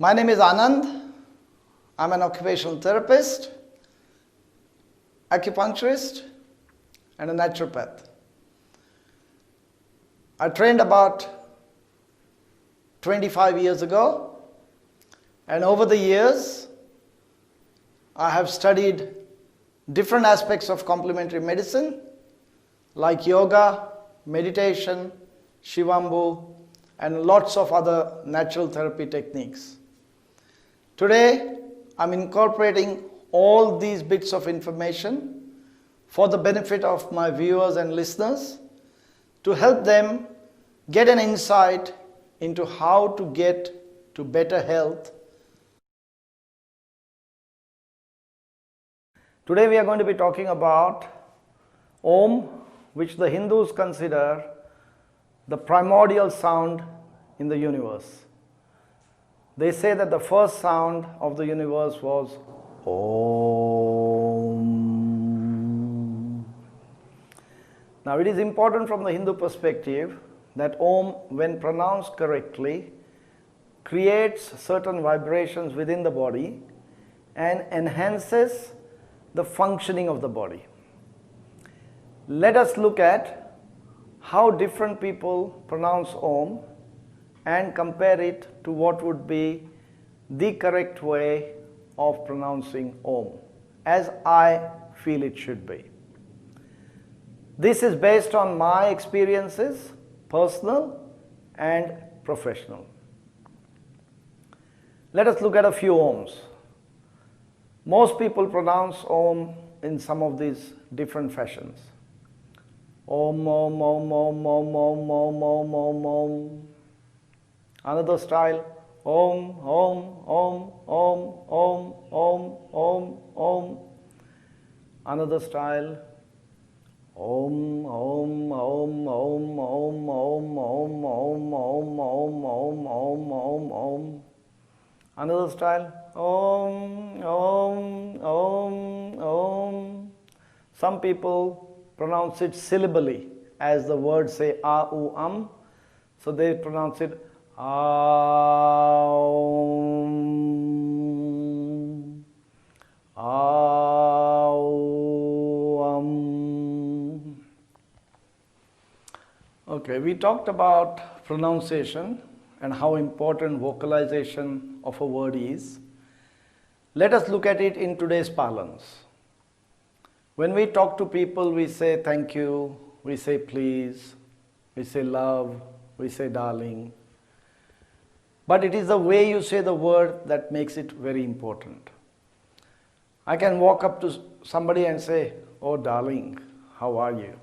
My name is Anand. I'm an occupational therapist, acupuncturist, and a naturopath. I trained about 25 years ago, and over the years, I have studied different aspects of complementary medicine like yoga, meditation, Shivambu, and lots of other natural therapy techniques. Today, I'm incorporating all these bits of information for the benefit of my viewers and listeners to help them get an insight into how to get to better health. Today we are going to be talking about Om, which the Hindus consider the primordial sound in the universe. They say that the first sound of the universe was Om. Now it is important from the Hindu perspective that Om, when pronounced correctly, creates certain vibrations within the body and enhances the functioning of the body. Let us look at how different people pronounce Om and compare it to what would be the correct way of pronouncing Om, as I feel it should be. This is based on my experiences, personal and professional. Let us look at a few Oms. Most people pronounce Om in some of these different fashions. Om, Om, Om, Om, Om, Om, Om, Om, Om, Om. Another style, Om, Om, Om, Om, Om, Om, Om, Om. Another style, Om, Om, Om, Om, Om, Om, Om, Om, Om, Om, Om, Om, Om, Om. Another style, Om, Om, Om, Om. Some people pronounce it syllabally, as the words say A, U, so they pronounce it Aum, Aum. Okay, we talked about pronunciation and how important vocalization of a word is. Let us look at it in today's parlance. When we talk to people, we say thank you, we say please, we say love, we say darling. But it is the way you say the word that makes it very important. I can walk up to somebody and say, oh darling, how are you?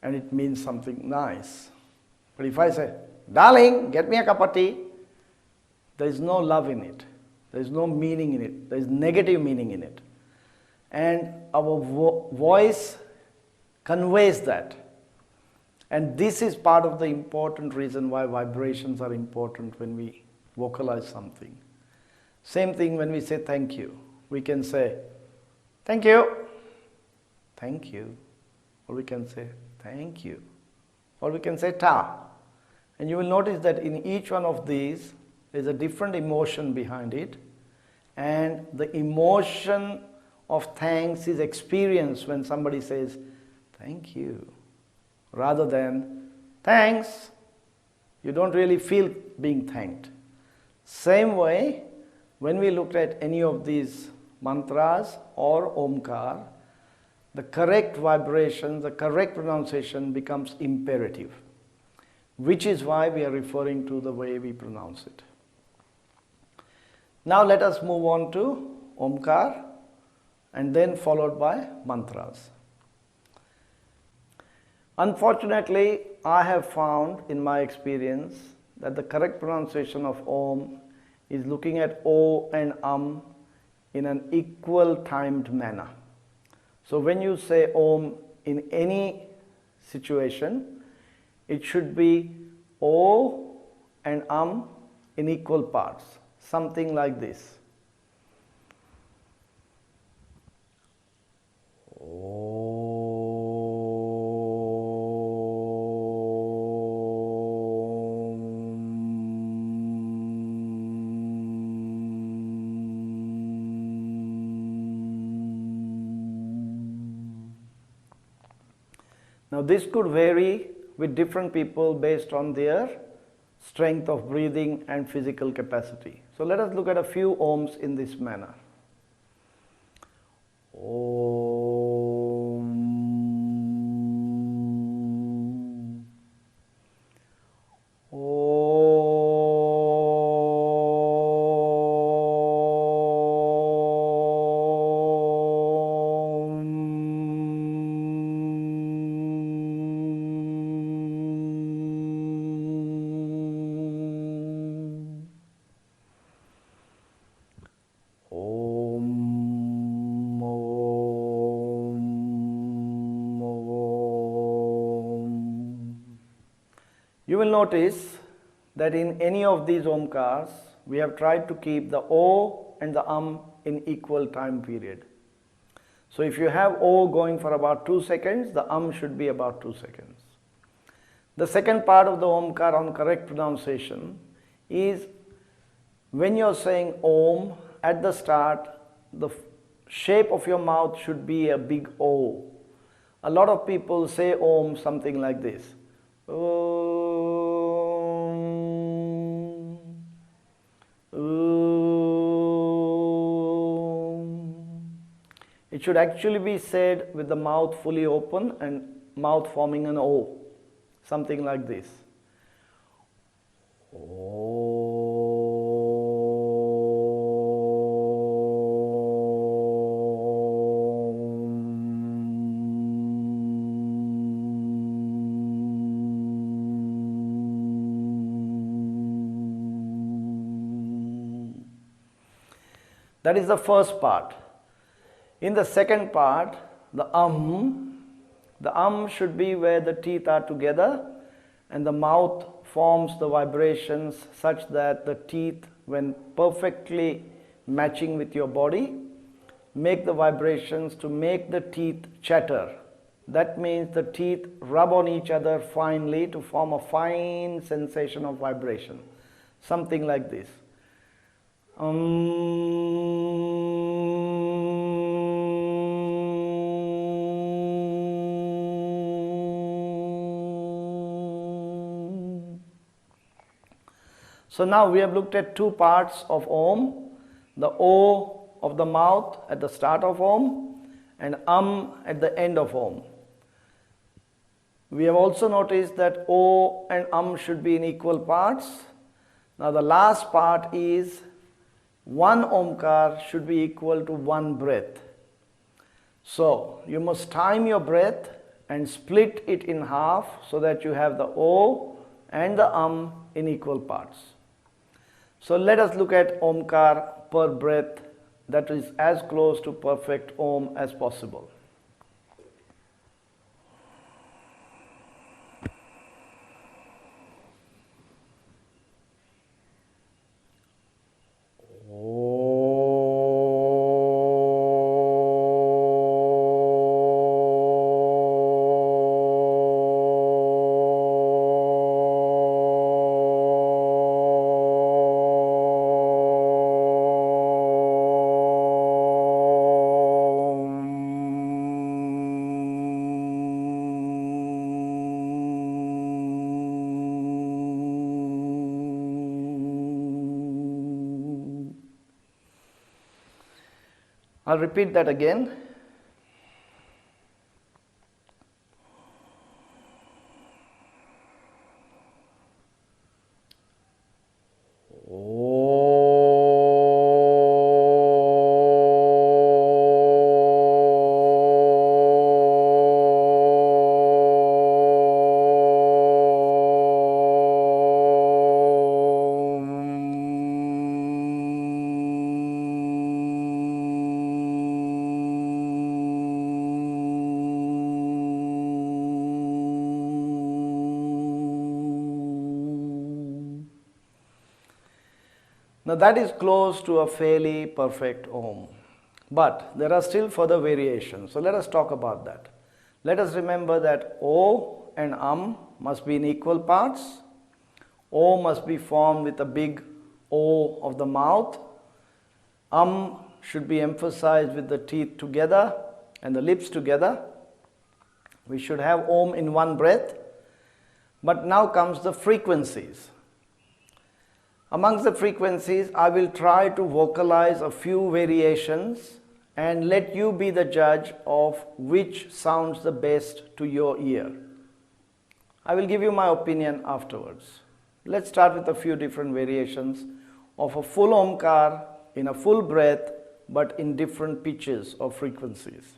And it means something nice. But if I say, darling, get me a cup of tea, there is no love in it. There is no meaning in it. There is negative meaning in it. And our voice conveys that. And this is part of the important reason why vibrations are important when we vocalize something. Same thing when we say thank you. We can say, thank you, thank you. Or we can say, thank you. Or we can say ta. And you will notice that in each one of these, there is a different emotion behind it. And the emotion of thanks is experienced when somebody says, thank you. Rather than, thanks. You don't really feel being thanked. Same way, when we looked at any of these mantras or Omkar, the correct vibration, the correct pronunciation becomes imperative, which is why we are referring to the way we pronounce it. Now let us move on to Omkar and then followed by mantras. Unfortunately, I have found in my experience that the correct pronunciation of Om is looking at O and in an equal timed manner. So when you say Om in any situation, it should be O and in equal parts, something like this. Now this could vary with different people based on their strength of breathing and physical capacity. So let us look at a few ohms in this manner. You will notice that in any of these omkars, we have tried to keep the O and the in equal time period. So if you have O going for about 2 seconds, the should be about 2 seconds. The second part of the omkar on correct pronunciation is when you are saying Om, at the start, the shape of your mouth should be a big O. A lot of people say Om something like this. It should actually be said with the mouth fully open and mouth forming an O, something like this. That is the first part. In the second part, the should be where the teeth are together and the mouth forms the vibrations such that the teeth, when perfectly matching with your body, make the vibrations to make the teeth chatter. That means the teeth rub on each other finely to form a fine sensation of vibration. Something like this. So now we have looked at two parts of Om, the O of the mouth at the start of Om and at the end of Om. We have also noticed that O and should be in equal parts. Now the last part is one Omkar should be equal to one breath. So you must time your breath and split it in half so that you have the O and the in equal parts. So let us look at Omkar per breath that is as close to perfect Om as possible. I'll repeat that again. Now that is close to a fairly perfect Om. But there are still further variations. So let us talk about that. Let us remember that O and must be in equal parts. O must be formed with a big O of the mouth. Should be emphasized with the teeth together and the lips together. We should have Om in one breath. But now comes the frequencies. Amongst the frequencies, I will try to vocalize a few variations and let you be the judge of which sounds the best to your ear. I will give you my opinion afterwards. Let's start with a few different variations of a full Omkar in a full breath but in different pitches or frequencies.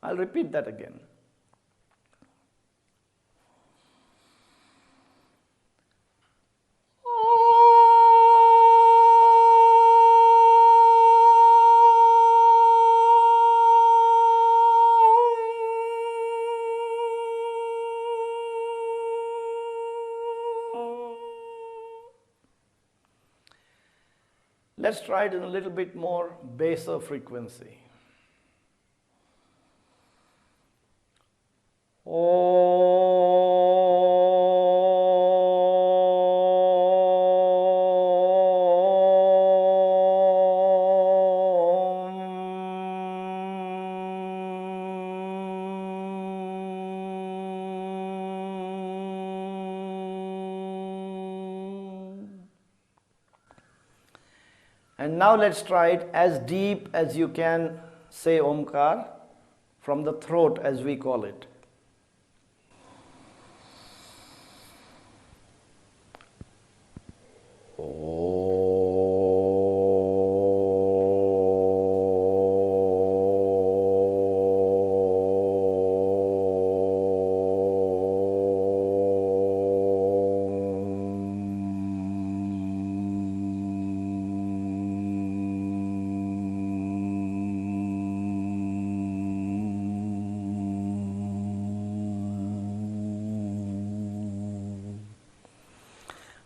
I'll repeat that again. Let's try it in a little bit more baser frequency. And now let's try it as deep as you can say Omkar from the throat, as we call it.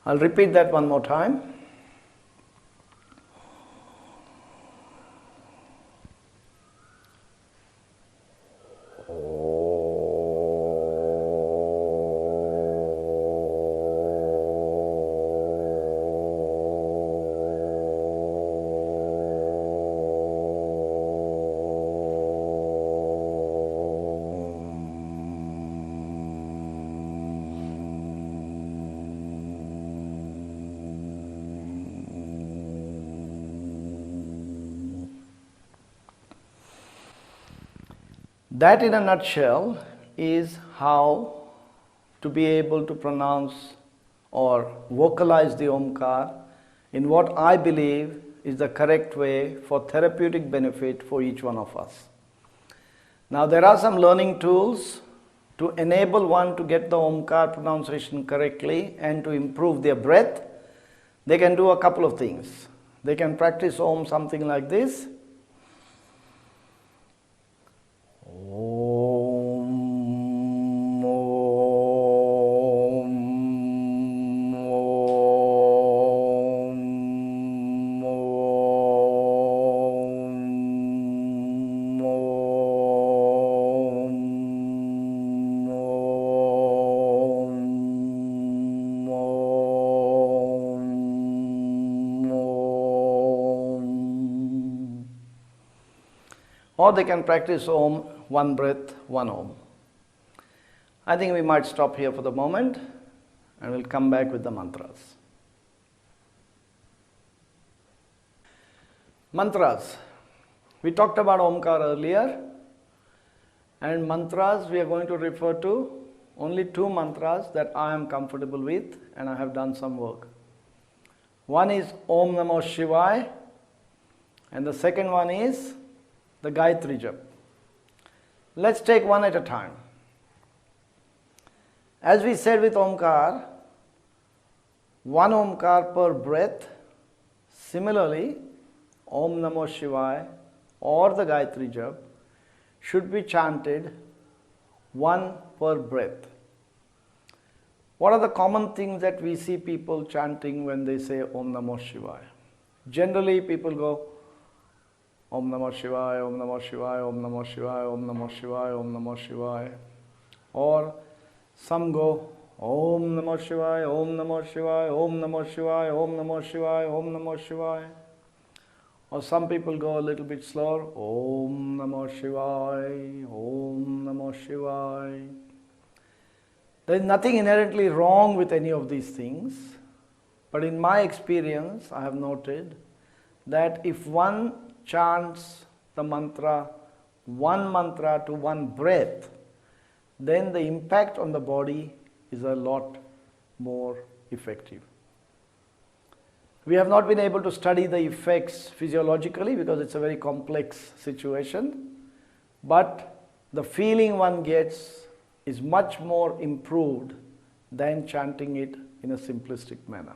I'll repeat that one more time. That in a nutshell is how to be able to pronounce or vocalize the Omkar in what I believe is the correct way for therapeutic benefit for each one of us. Now there are some learning tools to enable one to get the Omkar pronunciation correctly and to improve their breath. They can do a couple of things. They can practice Om something like this. Or they can practice Om, one breath, one Om. I think we might stop here for the moment and we'll come back with the mantras. Mantras. We talked about Omkar earlier, and mantras we are going to refer to only two mantras that I am comfortable with and I have done some work. One is Om Namoh Shiva and the second one is the Gayatri Jap. Let's take one at a time. As we said with Omkar, one Omkar per breath. Similarly, Om Namoh Shiva or the Gayatri Jap should be chanted one per breath. What are the common things that we see people chanting when they say Om Namoh Shivaya? Generally, people go Om Namoh Shivaya, Om Namoh Shivaya, Om Namoh Shivaya, Om Namoh Shivaya, Om Namoh Shivaya. Or some go Om Namoh Shivaya, Om Namoh Shivaya, Om Namoh Shivaya, Om Namoh Shivaya, Om Namoh Shivaya. Or some people go a little bit slower, Om Namoh Shivaya, Om Namoh Shivaya. There is nothing inherently wrong with any of these things, but in my experience, I have noted that if one chants the mantra, one mantra to one breath, then the impact on the body is a lot more effective. We have not been able to study the effects physiologically because it's a very complex situation, but the feeling one gets is much more improved than chanting it in a simplistic manner.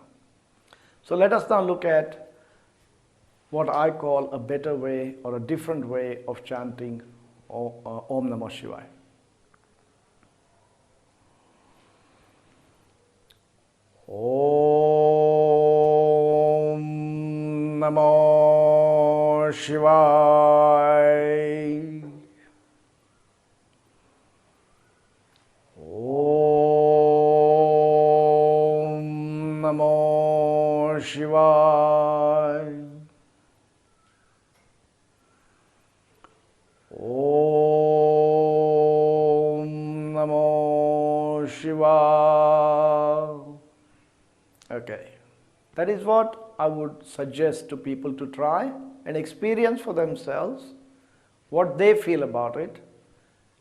So let us now look at what I call a better way or a different way of chanting Om Namah Shivaya. Om Namoh Shivaya. Om Namoh Shivaya. Om Namoh Shivaya. Okay, that is what I would suggest to people to try and experience for themselves what they feel about it,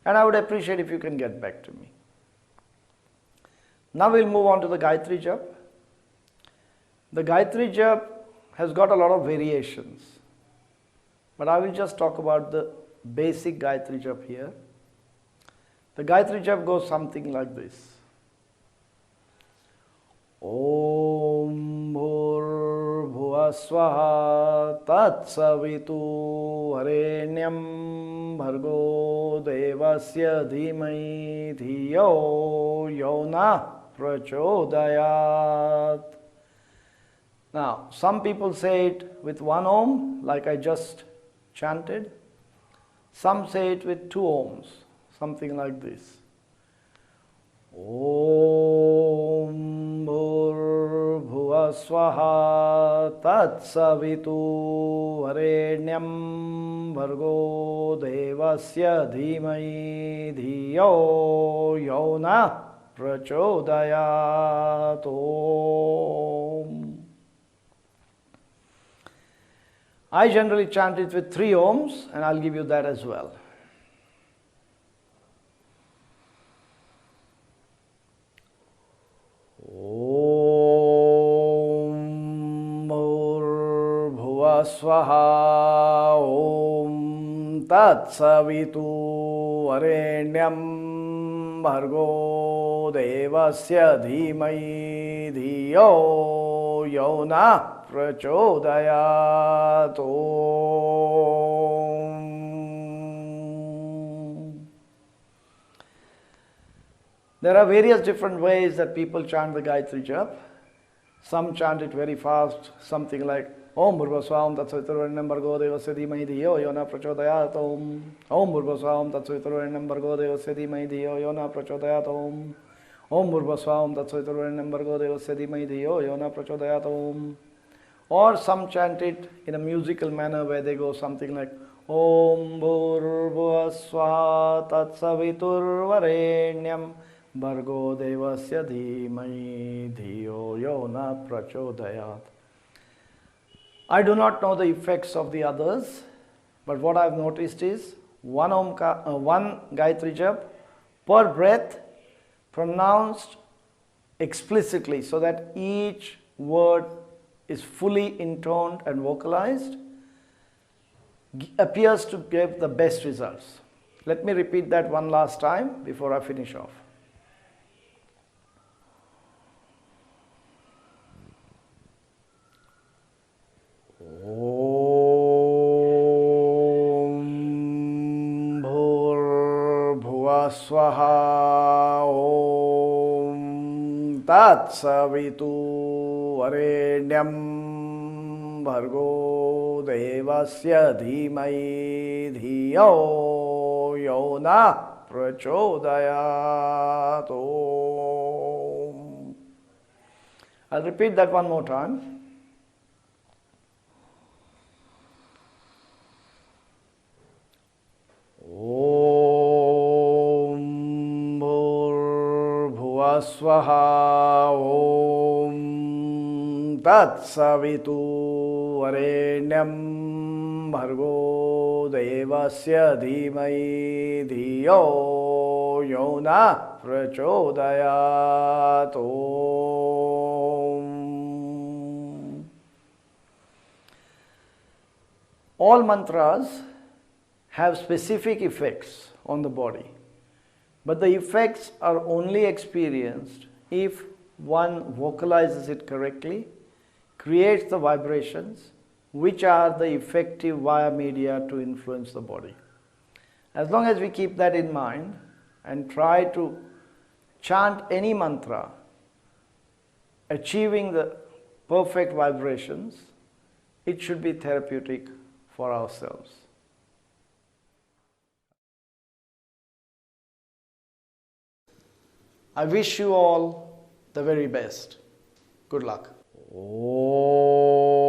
and I would appreciate if you can get back to me. Now we'll move on to the Gayatri Jap. The Gayatri Jap has got a lot of variations, but I will just talk about the basic Gayatri Jap here. The Gayatri Jap goes something like this. Om Bhur-Bhuvah Swaha Tat Savitu Varenyam Bhargo Devasya Dhimai Dhiyo Yona Prachodayat. Now, some people say it with one Om, like I just chanted. Some say it with two Oms, something like this. Om Bhur-Bhuvah Swaha Tat Savitu Varenyam Bhargo Devasya Dhimai Dhiyo Yona Prachodayat. Om. I generally chant it with three Oms, and I'll give you that as well. Om Bhur-Bhuvah Swaha Om Tat Savitu Varenyam Bhargo Devasya Dhimai Dhiyo Yona Prachodayat. Om. There are various different ways that people chant the Gayatri Jap. Some chant it very fast, something like Om Bhurva Swam Tatsaviturvarnam Bhargo Devasya Dhimai Dhiyo Yona Prachodayat. Om. Om Bhurva Swam Tatsaviturvarnam Bhargo Devasya Dhimai Dhiyo Yona Prachodayat. Om. Om Bhurva Swam Tatsaviturvarnam Bhargo Devasya Dhimai Dhiyo Yona Prachodayat. Om. Or some chant it in a musical manner where they go something like Om Bhurva Swaha Tatsaviturvarenyam Bhargo Devasya Dhimai Dhiyo Yona Prachodayat. I do not know the effects of the others, but what I have noticed is one Gayatri Jap per breath pronounced explicitly so that each word is fully intoned and vocalized appears to give the best results. Let me repeat that one last time before I finish off. Om Bhur-Bhuvah Swaha Om तत्सवितु वरेण्यं भर्गो देवस्य धीमहि धियो यो नः प्रचोदयात्. I'll repeat that one more time. Om Bhurbhuvah Swaha. Om Tatsavitu Varenyam Bhargo Devasya Dhimahi Dhiyo Yo Nः Prachodayat. All mantras have specific effects on the body, but the effects are only experienced if one vocalizes it correctly, creates the vibrations, which are the effective via media to influence the body. As long as we keep that in mind and try to chant any mantra, achieving the perfect vibrations, it should be therapeutic for ourselves. I wish you all the very best. Good luck. Om